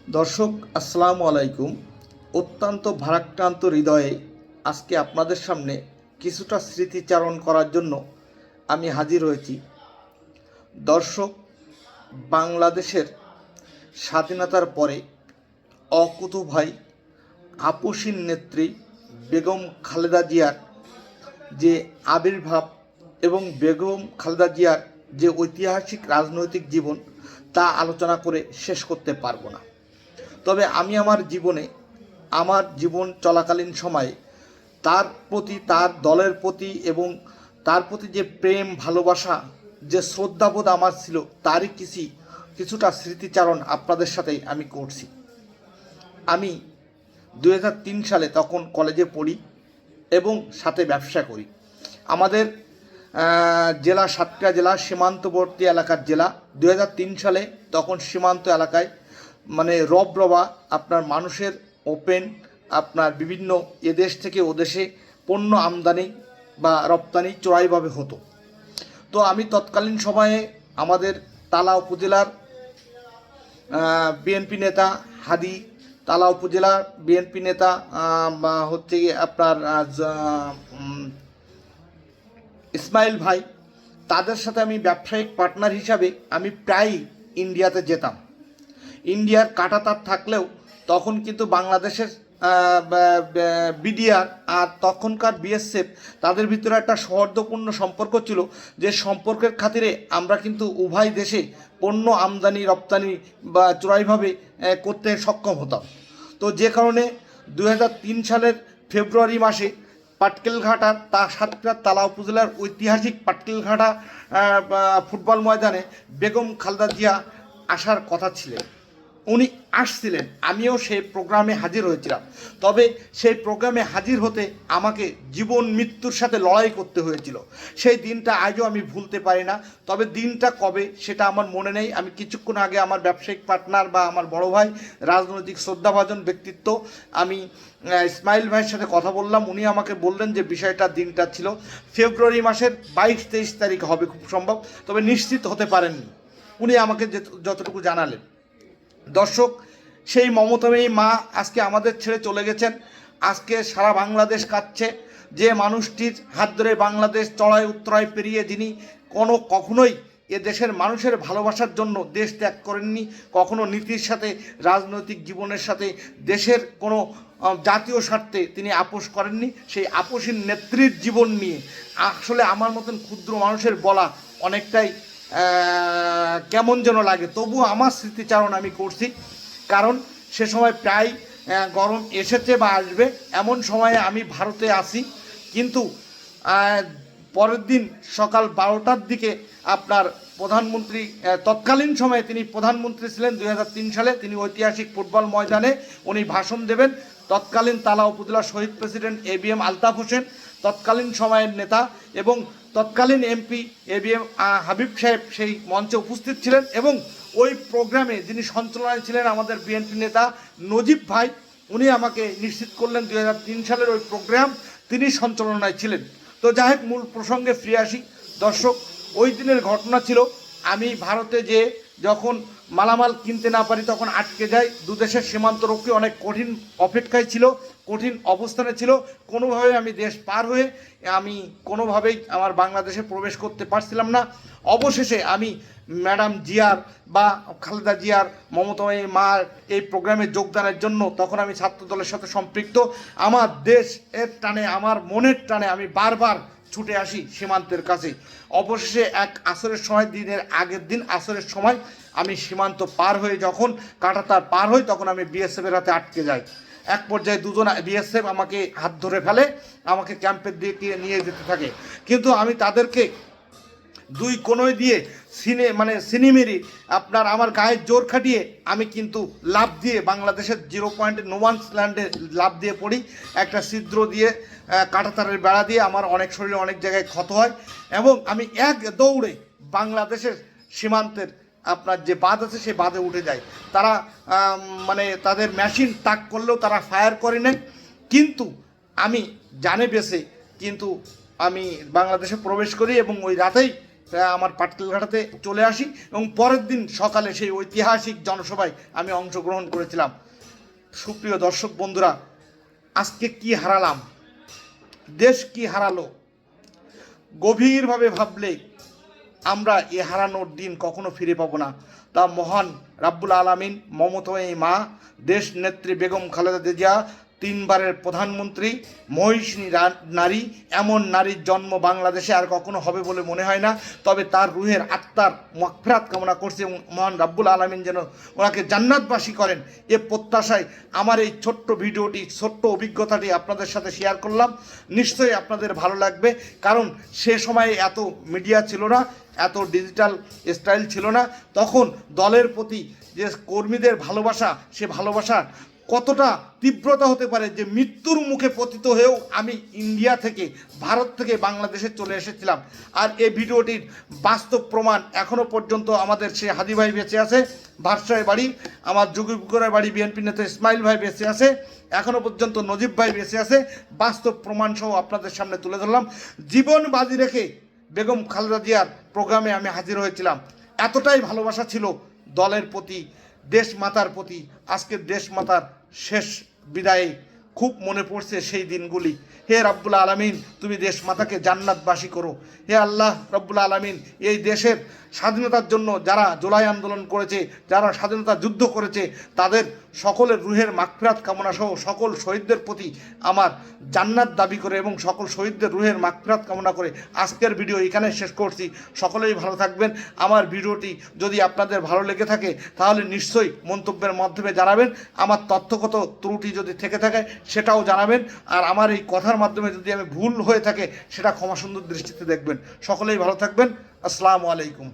দর্শক আসসালামু আলাইকুম। অত্যন্ত ভারাক্রান্ত হৃদয়ে আজকে আপনাদের সামনে কিছুটা স্মৃতিচারণ করার জন্য আমি হাজির হয়েছি। দর্শক, বাংলাদেশের স্বাধীনতার পরে অকুতোভয় আপসীন নেত্রী বেগম খালেদা জিয়ার যে আবির্ভাব এবং বেগম খালেদা জিয়ার যে ঐতিহাসিক রাজনৈতিক জীবন তা আলোচনা করে শেষ করতে পারবো না। তবে আমি আমার জীবন চলাকালীন সময়ে তার প্রতি, তার দলের প্রতি এবং তার প্রতি যে প্রেম ভালোবাসা, যে শ্রদ্ধাবোধ আমার ছিল, তারই কিছুটা স্মৃতিচারণ আপনাদের সাথে আমি করছি। আমি 2003 সালে তখন কলেজে পড়ি এবং সাথে ব্যবসা করি। আমাদের জেলা সাতক্ষীরা জেলা সীমান্তবর্তী এলাকার জেলা। 2003 সালে তখন সীমান্ত এলাকায় মানে রবরবা আপনার মানুষের ওপেন, আপনার বিভিন্ন এদেশ থেকে ওদেশে পণ্য আমদানি বা রপ্তানি চোরাইভাবে হতো। তো আমি তৎকালীন সময়ে আমাদের তালা উপজেলার বিএনপি নেতা হাদি, তালা উপজেলার বিএনপি নেতা হচ্ছে আপনার ইসমাইল ভাই, তাদের সাথে আমি ব্যবসায়িক পার্টনার হিসাবে আমি প্রায়ই ইন্ডিয়াতে যেতাম। ইন্ডিয়ার কাঁটাতার থাকলেও তখন কিন্তু বাংলাদেশের বিডিআর আর তখনকার বিএসএফ তাদের ভিতরে একটা সৌহার্দ্যপূর্ণ সম্পর্ক ছিল, যে সম্পর্কের খাতিরে আমরা কিন্তু উভয় দেশে পণ্য আমদানি রপ্তানি বা চোরাইভাবে করতে সক্ষম হতাম। তো যে কারণে 2003 সালের ফেব্রুয়ারি মাসে পাটকেলঘাটার সাতক্ষীরা তালা উপজেলার ঐতিহাসিক পাটকেলঘাটা ফুটবল ময়দানে বেগম খালেদা জিয়া আসার কথা ছিলেন। উনি আসছিলেন, আমিও সেই প্রোগ্রামে হাজির হয়েছিলাম। তবে সেই প্রোগ্রামে হাজির হতে আমাকে জীবন মৃত্যুর সাথে লড়াই করতে হয়েছিল। সেই দিনটা আজও আমি ভুলতে পারি না। তবে দিনটা কবে সেটা আমার মনে নেই। আমি কিছুক্ষণ আগে আমার ব্যবসায়িক পার্টনার বা আমার বড় ভাই, রাজনৈতিক শ্রদ্ধাভাজন ব্যক্তিত্ব, আমি ইসমাইল ভাইয়ের সাথে কথা বললাম। উনি আমাকে বললেন যে বিষয়টা দিনটা ছিল ফেব্রুয়ারি মাসের 22-23 তারিখ হবে খুব সম্ভব, তবে নিশ্চিত হতে পারেননি। উনি আমাকে যতটুকু জানালেন। দর্শক, সেই মমতাময়ী মা আজকে আমাদের ছেড়ে চলে গেছেন। আজকে সারা বাংলাদেশ কাঁদছে। যে মানুষটির হাত ধরে বাংলাদেশ চড়াই উত্তরায় পেরিয়ে যিনি কখনোই এ দেশের মানুষের ভালোবাসার জন্য দেশ ত্যাগ করেননি, কখনো নীতির সাথে, রাজনৈতিক জীবনের সাথে, দেশের কোনো জাতীয় স্বার্থে তিনি আপোষ করেননি, সেই আপোষীর নেত্রীর জীবন নিয়ে আসলে আমার মতন ক্ষুদ্র মানুষের বলা অনেকটাই কেমন যেন লাগে। তবুও আমার স্মৃতিচারণ আমি করছি, কারণ সে সময় প্রায় গরম এসেছে বা আসবে এমন সময়ে আমি ভারতে আসি। কিন্তু পরের দিন সকাল 12টার দিকে আপনার প্রধানমন্ত্রী, তৎকালীন সময়ে তিনি প্রধানমন্ত্রী ছিলেন 2003 সালে, তিনি ঐতিহাসিক ফুটবল ময়দানে উনি ভাষণ দেবেন। তৎকালীন তালা উপজেলার শহীদ প্রেসিডেন্ট ABM আলতাফ হোসেন, তৎকালীন সময়ের নেতা এবং তৎকালীন MP ABM হাবিব সাহেব সেই মঞ্চে উপস্থিত ছিলেন। এবং ওই প্রোগ্রামে যিনি সঞ্চালনায় ছিলেন আমাদের বিএনপি নেতা নজিব ভাই, উনি আমাকে নিশ্চিত করলেন 2003 সালের ওই প্রোগ্রাম তিনি সঞ্চালনায় ছিলেন। তো যাই হোক, মূল প্রসঙ্গে ফিরে আসি। দর্শক, ওই দিনের ঘটনা ছিল আমি ভারতে যে যখন মালামাল কিনতে না পারি তখন আটকে যাই। দুদেশের সীমান্তরক্ষী অনেক কঠিন অপেক্ষায় ছিল, কঠিন অবস্থানে ছিল। কোনোভাবে আমি দেশ পার হয়ে আমি কোনোভাবেই আমার বাংলাদেশে প্রবেশ করতে পারছিলাম না। অবশেষে আমি ম্যাডাম জিয়ার বা খালেদা জিয়ার মমতাময়ী মার এই প্রোগ্রামে যোগদানের জন্য, তখন আমি ছাত্র দলের সাথে সম্পৃক্ত, আমার দেশের টানে, আমার মনের টানে আমি বারবার ছুটে আসি সীমান্তের কাছে। অবশেষে এক আসরের সময়, দিনের আগের দিন আসরের সময় আমি সীমান্ত পার হয়ে যখন কাঁটাতার পার হই, তখন আমি বিএসএফের হাতে আটকে যাই। এক পর্যায়ে দুজন বিএসএফ আমাকে হাত ধরে ফেলে, আমাকে ক্যাম্পের দিকে নিয়ে যেতে থাকে। কিন্তু আমি তাদেরকে দুই কোনোয় দিয়ে সিনেমেরি আপনার আমার গায়ের জোর খাটিয়ে আমি কিন্তু লাফ দিয়ে বাংলাদেশের 0 পয়েন্টে নোমান্স ল্যান্ডে লাফ দিয়ে পড়ি। একটা ছিদ্র দিয়ে, কাঁটাতারের বেড়া দিয়ে আমার অনেক শরীরে অনেক জায়গায় ক্ষত হয় এবং আমি এক দৌড়ে বাংলাদেশের সীমান্তের আপনার যে বাঁধ আছে সেই বাঁধে উঠে যায়। তারা তাদের মেশিন তাক করলেও তারা ফায়ার করে নেয়। কিন্তু আমি জানে বেঁচে কিন্তু আমি বাংলাদেশে প্রবেশ করি এবং ওই রাতেই আমার পাটকেলঘাটাতে চলে আসি এবং পরের দিন সকালে সেই ঐতিহাসিক জনসভায় আমি অংশগ্রহণ করেছিলাম। সুপ্রিয় দর্শক বন্ধুরা, আজকে কি হারালাম, দেশ কি হারালো, গভীরভাবে ভাবলে আমরা এ হারানোর দিন কখনো ফিরে পাবো না। তা মহান রাব্বুল আলামিন, মমতাময়ী মা, দেশ নেত্রী বেগম খালেদা জিয়া, 3 বারের প্রধানমন্ত্রী, মহিষিনী নারী, এমন নারীর জন্ম বাংলাদেশে আর কখনো হবে বলে মনে হয় না। তবে তার রুহের আত্মার মাগফিরাত কামনা করছে এবং মহান রাব্বুল আলামিন যেন ওনাকে জান্নাতবাসী করেন, এ প্রত্যাশায় আমার এই ছোট্ট ভিডিওটি, ছোট্ট অভিজ্ঞতাটি আপনাদের সাথে শেয়ার করলাম। নিশ্চয়ই আপনাদের ভালো লাগবে, কারণ সে সময়ে এত মিডিয়া ছিল না, এত ডিজিটাল স্টাইল ছিল না। তখন দলের প্রতি যে কর্মীদের ভালোবাসা, সে ভালোবাসা কতটা তীব্রতা হতে পারে যে মৃত্যুর মুখে পতিত হয়েও আমি ইন্ডিয়া থেকে, ভারত থেকে বাংলাদেশে চলে এসেছিলাম। আর এই ভিডিওটির বাস্তব প্রমাণ এখনও পর্যন্ত আমাদের সে হাদি ভাই বেঁচে আছে, ভারসায় বাড়ি, আমার যুগিপুরের বাড়ি বিএনপি নেতা ইসমাইল ভাই বেঁচে আছে, এখনও পর্যন্ত নজিব ভাই বেঁচে আছে। বাস্তব প্রমাণসহ আপনাদের সামনে তুলে ধরলাম। জীবন বাজি রেখে বেগম খালেদা জিয়ার প্রোগ্রামে আমি হাজির হয়েছিলাম। এতটাই ভালোবাসা ছিল দলের প্রতি, দেশ মাতার প্রতি। আজকের দেশ মাতার শেষ বিদায়ে খুব মনে পড়ছে সেই দিনগুলি। হে রব্বুল আলামিন, তুমি দেশ মাতাকে জান্নাতবাসী করো। হে আল্লাহ রব্বুল আলামিন, এই দেশের স্বাধীনতার জন্য যারা জুলাই আন্দোলন করেছে, যারা স্বাধীনতা যুদ্ধ করেছে, তাদের সকলের রুহের মাগফিরাত কামনা সহ সকল শহীদদের প্রতি আমার জান্নাত দাবি করে এবং সকল শহীদদের রুহের মাগফিরাত কামনা করে আজকের ভিডিও এখানে শেষ করছি। সকলেই ভালো থাকবেন। আমার ভিডিওটি যদি আপনাদের ভালো লেগে থাকে তাহলে নিশ্চয়ই মন্তব্যের মাধ্যমে জানাবেন। আমার তথ্যগত ত্রুটি যদি থেকে থাকে সেটাও জানাবেন। আর আমার এই কথার মাধ্যমে যদি আমি ভুল হয়ে থাকে সেটা ক্ষমা সুন্দর দৃষ্টিতে দেখবেন। সকলেই ভালো থাকবেন। আসসালামু আলাইকুম।